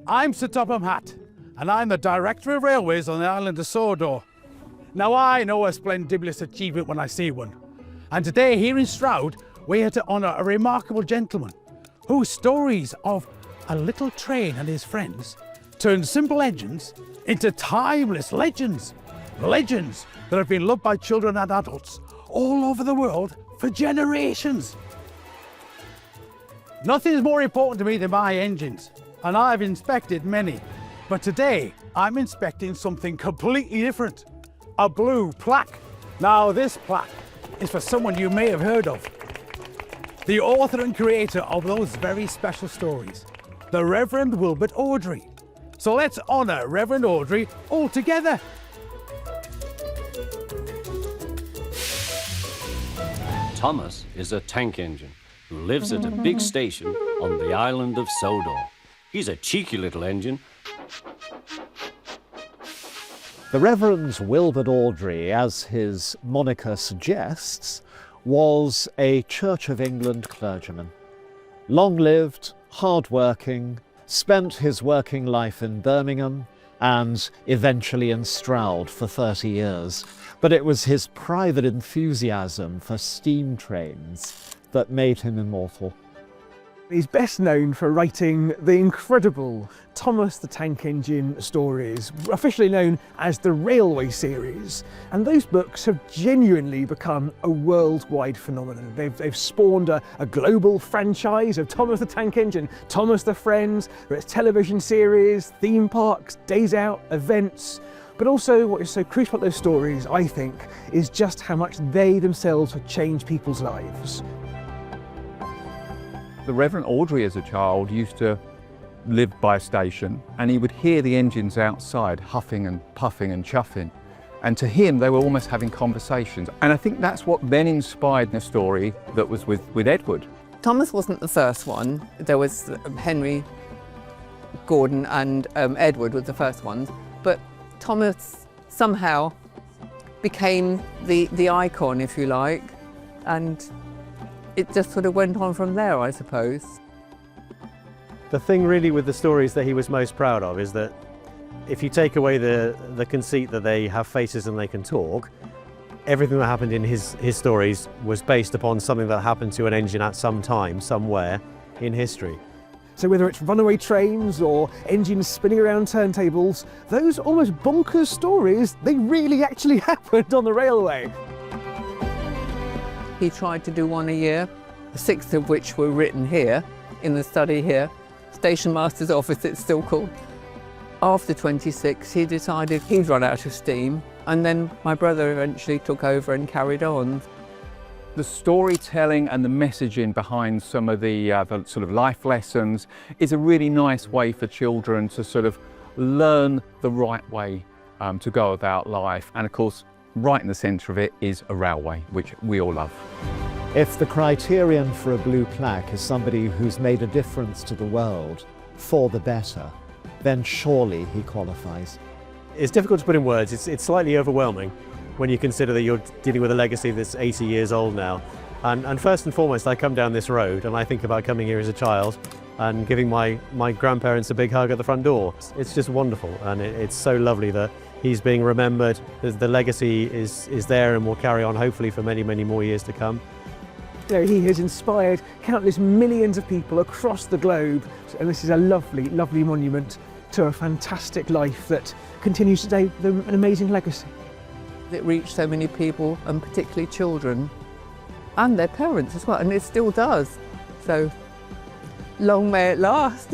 I'm Sir Topham Hatt, and I'm the Director of Railways on the island of Sodor. Now I know a splendiblous achievement when I see one. And today here in Stroud, we're here to honour a remarkable gentleman whose stories of a little train and his friends turned simple engines into timeless legends. Legends that have been loved by children and adults all over the world for generations. Nothing's more important to me than my engines, and I've inspected many. But today, I'm inspecting something completely different. A blue plaque. Now this plaque is for someone you may have heard of. The author and creator of those very special stories, the Reverend Wilbert Awdry. So let's honour Reverend Awdry all together. Thomas is a tank engine who lives at a big station on the island of Sodor. He's a cheeky little engine. The Reverend Wilbert Awdry, as his moniker suggests, was a Church of England clergyman. Long-lived, hard-working, spent his working life in Birmingham and eventually in Stroud for 30 years. But it was his private enthusiasm for steam trains that made him immortal. He's best known for writing the incredible Thomas the Tank Engine stories, officially known as the Railway series. And those books have genuinely become a worldwide phenomenon. They've spawned a global franchise of Thomas the Tank Engine, Thomas the Friends, there's television series, theme parks, days out, events. But also what is so crucial about those stories, I think, is just how much they themselves have changed people's lives. The Reverend Awdry as a child used to live by a station, and he would hear the engines outside huffing and puffing and chuffing. And to him, they were almost having conversations. And I think that's what then inspired the story that was with Edward. Thomas wasn't the first one. There was Henry, Gordon and Edward were the first ones. But Thomas somehow became the icon, if you like, and it just sort of went on from there, I suppose. The thing really with the stories that he was most proud of is that if you take away the conceit that they have faces and they can talk, everything that happened in his stories was based upon something that happened to an engine at some time, somewhere in history. So whether it's runaway trains or engines spinning around turntables, those almost bonkers stories, they really actually happened on the railway. He tried to do one a year, 6 of which were written here, in the study here, Station Master's office it's still called. After 26, he decided he'd run out of steam, and then my brother eventually took over and carried on. The storytelling and the messaging behind some of the sort of life lessons is a really nice way for children to sort of learn the right way to go about life. And of course, right in the centre of it is a railway, which we all love. If the criterion for a blue plaque is somebody who's made a difference to the world for the better, then surely he qualifies. It's difficult to put in words. It's slightly overwhelming when you consider that you're dealing with a legacy that's 80 years old now. And first and foremost, I come down this road and I think about coming here as a child and giving my grandparents a big hug at the front door. It's just wonderful, and it's so lovely that he's being remembered. The legacy is there and will carry on hopefully for many, many more years to come. You know, he has inspired countless millions of people across the globe, and this is a lovely, lovely monument to a fantastic life that continues today with an amazing legacy. It reached so many people, and particularly children, and their parents as well, and it still does. So long may it last.